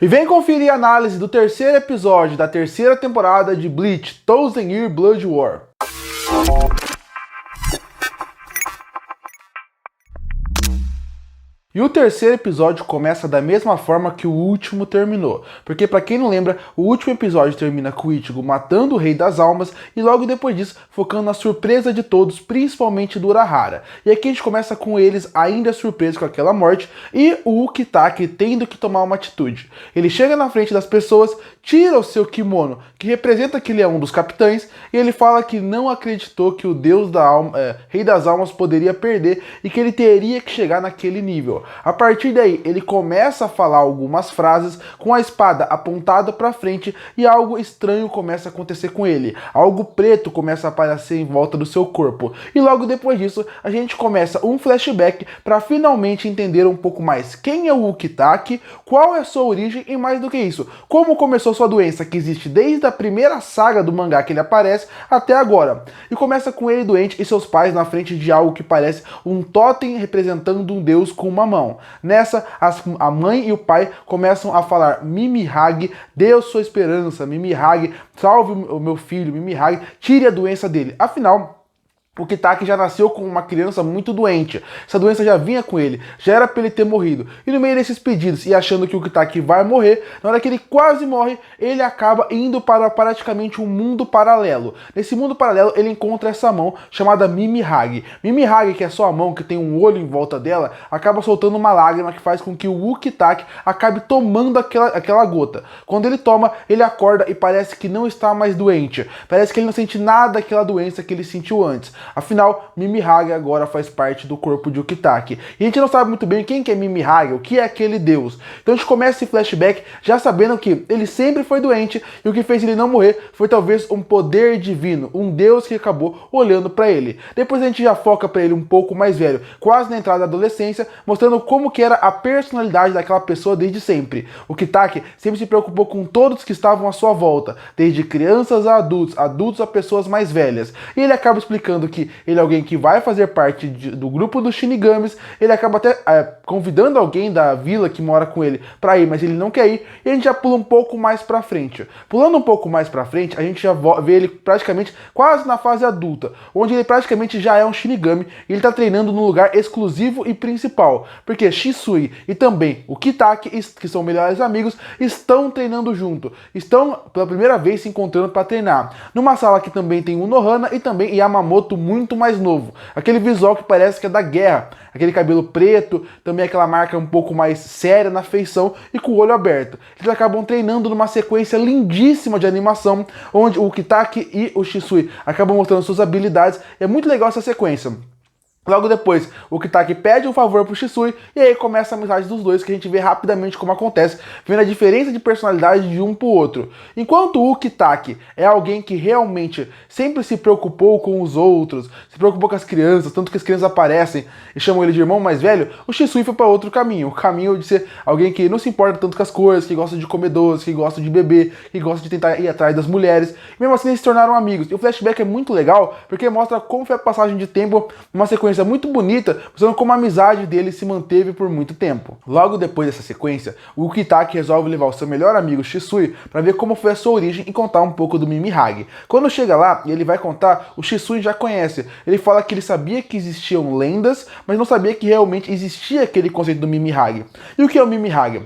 E vem conferir a análise do terceiro episódio da terceira temporada de Bleach, Thousand Year Blood War. E o terceiro episódio começa da mesma forma que o último terminou, porque pra quem não lembra, o último episódio termina com o Ichigo matando o Rei das Almas e logo depois disso focando na surpresa de todos, principalmente do Urahara. E aqui a gente começa com eles ainda surpresos com aquela morte e o Ukitake tendo que tomar uma atitude. Ele chega na frente das pessoas, tira o seu kimono, que representa que ele é um dos capitães, e ele fala que não acreditou que o Deus da alma, Rei das Almas poderia perder e que ele teria que chegar naquele nível. A partir daí, ele começa a falar algumas frases com a espada apontada para frente e algo estranho começa a acontecer com ele. Algo preto começa a aparecer em volta do seu corpo. E logo depois disso, a gente começa um flashback para finalmente entender um pouco mais quem é o Ukitake, qual é a sua origem e mais do que isso, como começou sua doença que existe desde a primeira saga do mangá que ele aparece até agora. E começa com ele doente e seus pais na frente de algo que parece um totem representando um deus com uma mão. Nessa, a mãe e o pai começam a falar: Mimi-Hage, dê a sua esperança, Mimi-Hage, salve o meu filho, Mimi-Hage, tire a doença dele. Afinal, o Ukitake já nasceu com uma criança muito doente. Essa doença já vinha com ele, já era pra ele ter morrido. E no meio desses pedidos e achando que o Ukitake vai morrer, na hora que ele quase morre, ele acaba indo para praticamente um mundo paralelo. Nesse mundo paralelo, ele encontra essa mão chamada Mimi-Hage. Mimi-Hage, que é só a mão, que tem um olho em volta dela, acaba soltando uma lágrima que faz com que o Ukitake acabe tomando aquela gota. Quando ele toma, ele acorda e parece que não está mais doente. Parece que ele não sente nada daquela doença que ele sentiu antes. Afinal, Mimi-Hage agora faz parte do corpo de Ukitake. E a gente não sabe muito bem quem que é Mimi-Hage, o que é aquele deus. Então a gente começa esse flashback já sabendo que ele sempre foi doente e o que fez ele não morrer foi talvez um poder divino, um deus que acabou olhando para ele. Depois a gente já foca para ele um pouco mais velho, quase na entrada da adolescência, mostrando como que era a personalidade daquela pessoa desde sempre. O Ukitake sempre se preocupou com todos que estavam à sua volta, desde crianças a adultos, adultos a pessoas mais velhas. E ele acaba explicando que ele é alguém que vai fazer parte do grupo dos Shinigamis, ele acaba até convidando alguém da vila que mora com ele pra ir, mas ele não quer ir, e a gente já pula um pouco mais pra frente. Pulando um pouco mais pra frente, a gente já vê ele praticamente quase na fase adulta, onde ele praticamente já é um Shinigami, e ele tá treinando num lugar exclusivo e principal, porque Shisui e também o Ukitake, que são melhores amigos, estão treinando junto, estão pela primeira vez se encontrando para treinar, numa sala que também tem o Nohana e também Yamamoto muito mais novo, aquele visual que parece que é da guerra, aquele cabelo preto, também aquela marca um pouco mais séria na feição e com o olho aberto. Eles acabam treinando numa sequência lindíssima de animação, onde o Ukitake e o Shisui acabam mostrando suas habilidades, é muito legal essa sequência. Logo depois, o Ukitake pede um favor pro Shisui e aí começa a amizade dos dois, que a gente vê rapidamente como acontece, vendo a diferença de personalidade de um pro outro. Enquanto o Ukitake é alguém que realmente sempre se preocupou com os outros, se preocupou com as crianças, tanto que as crianças aparecem e chamam ele de irmão mais velho, o Shisui foi para outro caminho, o caminho de ser alguém que não se importa tanto com as coisas, que gosta de comer doce, que gosta de beber, que gosta de tentar ir atrás das mulheres, e mesmo assim eles se tornaram amigos. E o flashback é muito legal, porque mostra como foi a passagem de tempo, uma sequência muito bonita, mostrando como a amizade dele se manteve por muito tempo. Logo depois dessa sequência, o Ukitake resolve levar o seu melhor amigo Shisui para ver como foi a sua origem e contar um pouco do Mimi-Hage. Quando chega lá e ele vai contar, o Shisui já conhece. Ele fala que ele sabia que existiam lendas, mas não sabia que realmente existia aquele conceito do Mimi-Hage. E o que é o Mimi-Hage?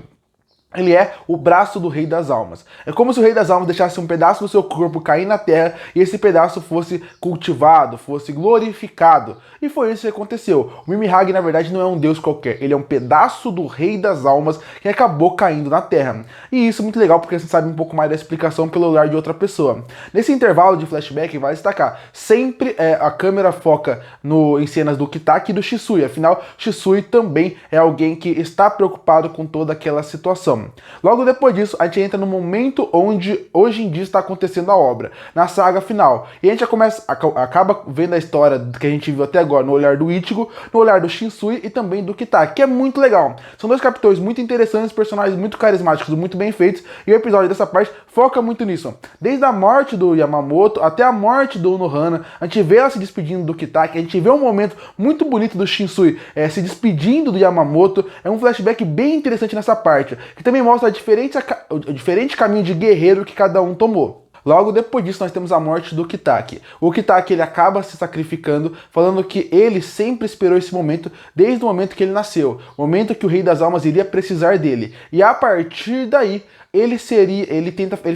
Ele é o braço do Rei das Almas. É como se o Rei das Almas deixasse um pedaço do seu corpo cair na terra e esse pedaço fosse cultivado, fosse glorificado. E foi isso que aconteceu. O Mimi-Hage, na verdade, não é um deus qualquer. Ele é um pedaço do Rei das Almas que acabou caindo na terra. E isso é muito legal porque você sabe um pouco mais da explicação pelo olhar de outra pessoa. Nesse intervalo de flashback, vai destacar, sempre a câmera foca em cenas do Ukitake e do Shisui. Afinal, Shisui também é alguém que está preocupado com toda aquela situação. Logo depois disso, a gente entra no momento onde hoje em dia está acontecendo a obra, na saga final. E a gente já acaba vendo a história que a gente viu até agora no olhar do Ichigo, no olhar do Shisui e também do Ukitake, que é muito legal. São dois capitães muito interessantes, personagens muito carismáticos, muito bem feitos, e o episódio dessa parte foca muito nisso. Desde a morte do Yamamoto até a morte do Nohana, a gente vê ela se despedindo do Ukitake, a gente vê um momento muito bonito do Shisui se despedindo do Yamamoto. É um flashback bem interessante nessa parte, que também também mostra o diferente caminho de guerreiro que cada um tomou. Logo depois disso nós temos a morte do Kitaki. O Kitaki ele acaba se sacrificando, falando que ele sempre esperou esse momento desde o momento que ele nasceu, o momento que o Rei das Almas iria precisar dele. E a partir daí ele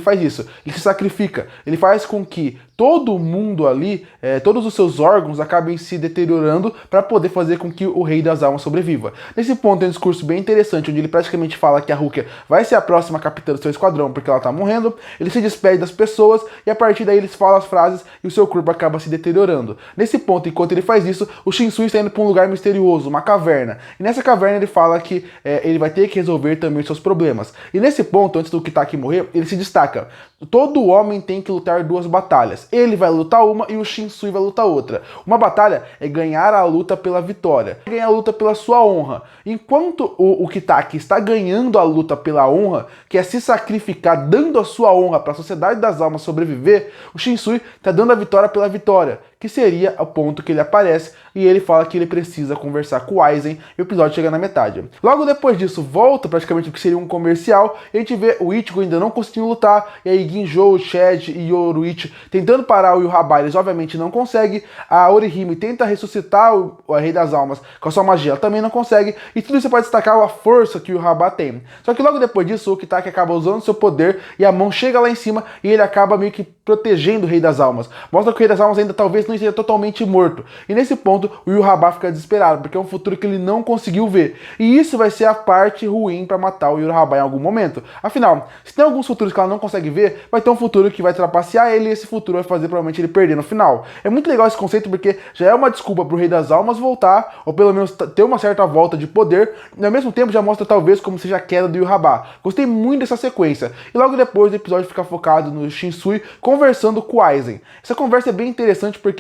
faz isso, ele se sacrifica, ele faz com que todo mundo ali, todos os seus órgãos acabem se deteriorando para poder fazer com que o Rei das Almas sobreviva. Nesse ponto tem um discurso bem interessante, onde ele praticamente fala que a Rukia vai ser a próxima capitã do seu esquadrão porque ela tá morrendo, ele se despede das pessoas e a partir daí eles falam as frases e o seu corpo acaba se deteriorando. Nesse ponto, enquanto ele faz isso, o Shinsui está indo para um lugar misterioso, uma caverna. E nessa caverna ele fala que ele vai ter que resolver também os seus problemas. E nesse ponto, antes do Kitaki morrer, ele se destaca. Todo homem tem que lutar 2 batalhas. Ele vai lutar uma e o Shinsui vai lutar outra. Uma batalha é ganhar a luta pela vitória, ganhar a luta pela sua honra. Enquanto o Kitaki está ganhando a luta pela honra, que é se sacrificar, dando a sua honra para a Sociedade das Almas sobreviver, o Shinsui está dando a vitória pela vitória, que seria o ponto que ele aparece e ele fala que ele precisa conversar com o Aizen e o episódio chega na metade. Logo depois disso, volta praticamente o que seria um comercial e a gente vê o Ichigo ainda não conseguindo lutar, e aí Ginjo, Shed e Yoruichi tentando parar o Yuraba, eles obviamente não conseguem, a Orihime tenta ressuscitar o Rei das Almas com a sua magia, ela também não consegue, e tudo isso pode destacar a força que o Yuraba tem. Só que logo depois disso, o Kitaki acaba usando seu poder e a mão chega lá em cima e ele acaba meio que protegendo o Rei das Almas. Mostra que o Rei das Almas ainda talvez não esteja totalmente morto. E nesse ponto, o Yuraba fica desesperado, porque é um futuro que ele não conseguiu ver. E isso vai ser a parte ruim para matar o Yuraba em algum momento. Afinal, se tem alguns futuros que ela não consegue ver, vai ter um futuro que vai trapacear ele e esse futuro vai fazer provavelmente ele perder no final. É muito legal esse conceito porque já é uma desculpa pro Rei das Almas voltar, ou pelo menos ter uma certa volta de poder, e ao mesmo tempo já mostra talvez como seja a queda do Yuraba. Gostei muito dessa sequência. E logo depois o episódio fica focado no Shinsui conversando com o Aizen. Essa conversa é bem interessante porque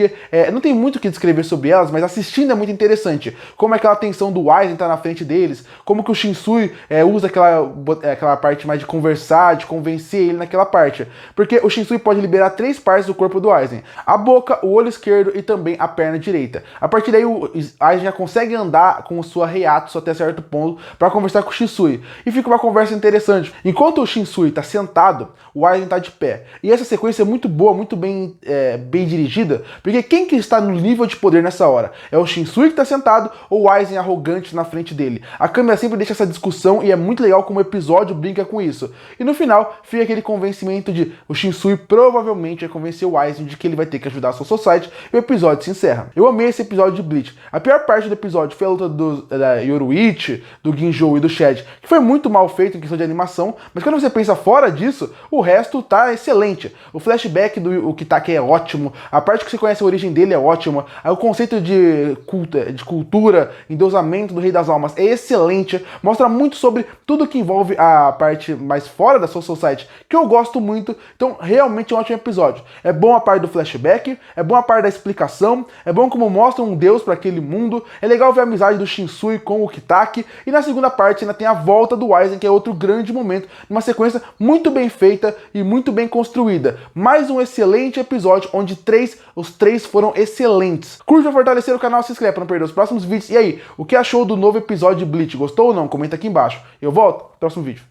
não tem muito o que descrever sobre elas, mas assistindo é muito interessante. Como é aquela tensão do Aizen tá na frente deles, como que o Shinsui usa aquela parte mais de conversar, de convencer ele naquela parte. Porque o Shinsui pode liberar 3 partes do corpo do Aizen: a boca, o olho esquerdo e também a perna direita. A partir daí o Aizen já consegue andar com sua Reiatsu até certo ponto para conversar com o Shinsui. E fica uma conversa interessante. Enquanto o Shinsui tá sentado, o Aizen tá de pé. E essa sequência é muito boa, muito bem dirigida, porque quem que está no nível de poder nessa hora? É o Shinsui que está sentado ou o Aizen arrogante na frente dele? A câmera sempre deixa essa discussão e é muito legal como o episódio brinca com isso. E no final, fica aquele convencimento de o Shinsui provavelmente vai convencer o Aizen de que ele vai ter que ajudar a Soul Society e o episódio se encerra. Eu amei esse episódio de Bleach. A pior parte do episódio foi a luta da Yoruichi, do Ginjo e do Shed, que foi muito mal feito em questão de animação, mas quando você pensa fora disso, o resto tá excelente. O flashback do Kitaki é ótimo, a parte que você conhece a origem dele é ótima, o conceito de cultura, endeusamento do Rei das Almas é excelente, mostra muito sobre tudo que envolve a parte mais fora da Soul Society, que eu gosto muito, então realmente é um ótimo episódio. É bom a parte do flashback, é bom a parte da explicação, é bom como mostra um deus para aquele mundo, é legal ver a amizade do Shinsui com o Kitaki, e na segunda parte ainda tem a volta do Aizen, que é outro grande momento, uma sequência muito bem feita e muito bem construída. Mais um excelente episódio, onde os três foram excelentes. Curte pra fortalecer o canal, se inscreve para não perder os próximos vídeos. E aí, o que achou do novo episódio de Bleach? Gostou ou não? Comenta aqui embaixo. Eu volto no próximo vídeo.